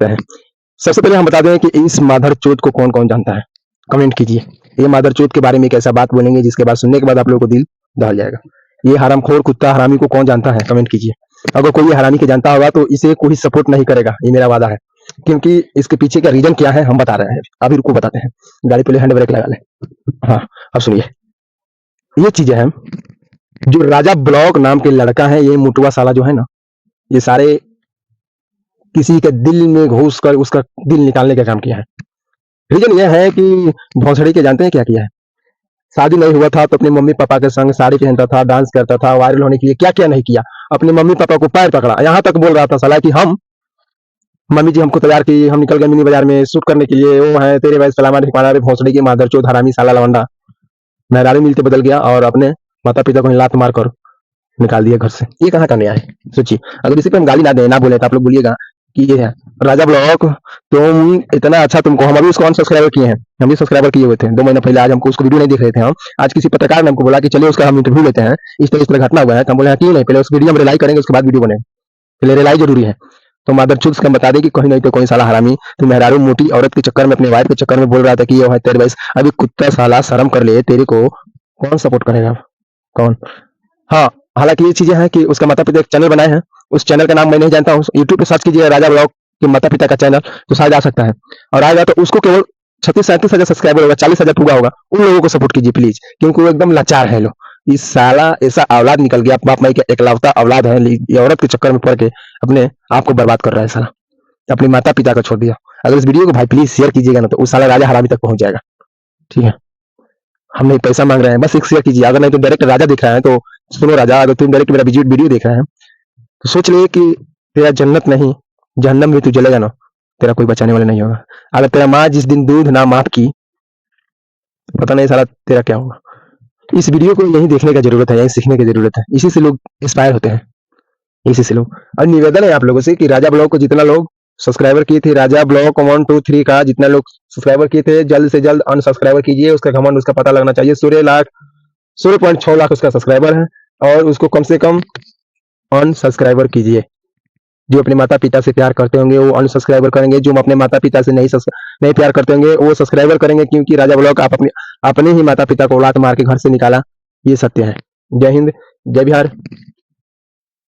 करते हैं। सबसे पहले हम बता दें कि इस मादर चोद को कौन कौन जानता है, कमेंट कीजिए। ये मादर चोद के बारे में एक ऐसा बात बोलेंगे जिसके बाद सुनने के बाद आप लोगों को दिल दहल जाएगा। ये हरामखोर कुत्ता हरामी को कौन जानता है, कमेंट कीजिए। अगर कोई ये हरामी के जानता होगा तो इसे कोई सपोर्ट नहीं करेगा, ये मेरा वादा है। क्योंकि इसके पीछे का रीजन क्या है हम बता रहे हैं, अभी रुको बताते हैं। गाड़ी पहले हैंड ब्रेक लगा ले। हाँ, अब सुनिए। ये चीजें हैं जो राजा ब्लॉक नाम के लड़का है, ये मुटुआ साला जो है ना, ये सारे किसी के दिल में घुस कर उसका दिल निकालने का काम किया है। रीजन यह है कि भौसड़ी के जानते हैं क्या किया है। शादी नहीं हुआ था तो अपने मम्मी पापा के संग साड़ी पहनता था, डांस करता था, वायरल होने के लिए क्या क्या नहीं किया। अपने मम्मी पापा को पैर पकड़ा, यहाँ तक बोल रहा था साला कि हम मम्मी जी हमको तैयार की, हम निकल गए मिनी बाजार में शूट करने के लिए, वो है तेरे भाई सलामा ठिकाना भौसड़ी की मादरचोद हरामी साला लवंडा। मेहरारू मिलते बदल गया और अपने माता पिता को लात मार कर निकाल दिया घर से। ये कहाँ का न्याय है, सोचिए। अगर इसी पे हम गाली ना दें ना बोले तो आप लोग बोलिएगा कि ये है राजा ब्लॉक तुम इतना अच्छा, तुमको हम अभी उसको अनसब्सक्राइबर किए हैं, हम भी सब्सक्राइबर किए हुए थे 2 महीना पहले। आज हमको उसको वीडियो नहीं देख रहे थे हम, आज किसी पत्रकार ने हमको बोला कि चलिए उसका हम इंटरव्यू लेते हैं, इस तरह घटना हुआ है। तो हम बोले क्यों नहीं, पहले उस वीडियो हम रिलाई करेंगे उसके बाद वीडियो बने, पहले रिलाई जरूरी है। तो मादरचोद का बता दे कि कहीं नहीं तो कोई साला हरामी तू मेहरारू मोटी औरत के चक्कर में अपने वाइफ के चक्कर में बोल रहा था कि ये है तेरे वैस। अभी कुत्ता साला शर्म कर ले, तेरे को कौन सपोर्ट करेगा, कौन। हाँ, हालांकि ये चीजें हैं कि उसका माता पिता एक चैनल बनाए हैं, उस चैनल का नाम मैं नहीं जानता हूँ। यूट्यूब पे सर्च कीजिए राजा ब्लॉग के माता पिता का चैनल, तो शायद आ सकता है। और आएगा तो उसको केवल 36-37 हजार सब्सक्राइबर होगा, 40 हजार पूरा होगा। उन लोगों को सपोर्ट कीजिए प्लीज, क्योंकि वो एकदम लाचार है लोग। इस साला ऐसा औलाद निकल गया, बाप माई का एकलौता औलाद है, ये औरत के चक्कर में पड़ के अपने आप को बर्बाद कर रहा है साला, अपने माता पिता को छोड़ दिया। अगर इस वीडियो को भाई प्लीज शेयर कीजिएगा ना, तो उस साला राजा हरामी तक पहुंच जाएगा। ठीक है, हम नहीं पैसा मांग रहे हैं, बस एक शेयर कीजिए। अगर नहीं तो डायरेक्ट राजा दिख रहा है तो सुनो राजा, अगर तुम डायरेक्ट मेरा वीडियो देख रहा है तो सोच ले कि तेरा जन्नत नहीं जहन्नम में तू जलेगा ना, तेरा कोई बचाने वाला नहीं होगा। अगर तेरा माँ जिस दिन दूध ना माफ की, पता नहीं साला तेरा क्या होगा। इस वीडियो को यही देखने का जरूरत है, यही सीखने की जरूरत है। इसी से लोग इंस्पायर होते हैं, इसी से लोग। और निवेदन है आप लोगों से कि राजा ब्लॉग को जितना लोग सब्सक्राइबर किए थे, राजा ब्लॉग 1 2 3 का जितना लोग सब्सक्राइबर किए थे, जल्द से जल्द अनसब्सक्राइबर कीजिए। उसका घमंड उसका पता लगना चाहिए। 16.6 लाख उसका सब्सक्राइबर है, और उसको कम से कम अनसब्सक्राइबर कीजिए। जो अपने माता पिता से प्यार करते होंगे वो अनसब्सक्राइबर करेंगे, जो अपने माता पिता से नहीं प्यार करते होंगे वो सब्सक्राइबर करेंगे, क्योंकि राजा ब्लॉग आप अपने ही माता पिता को लात मार के घर से निकाला, ये सत्य है। जय हिंद, जय बिहार।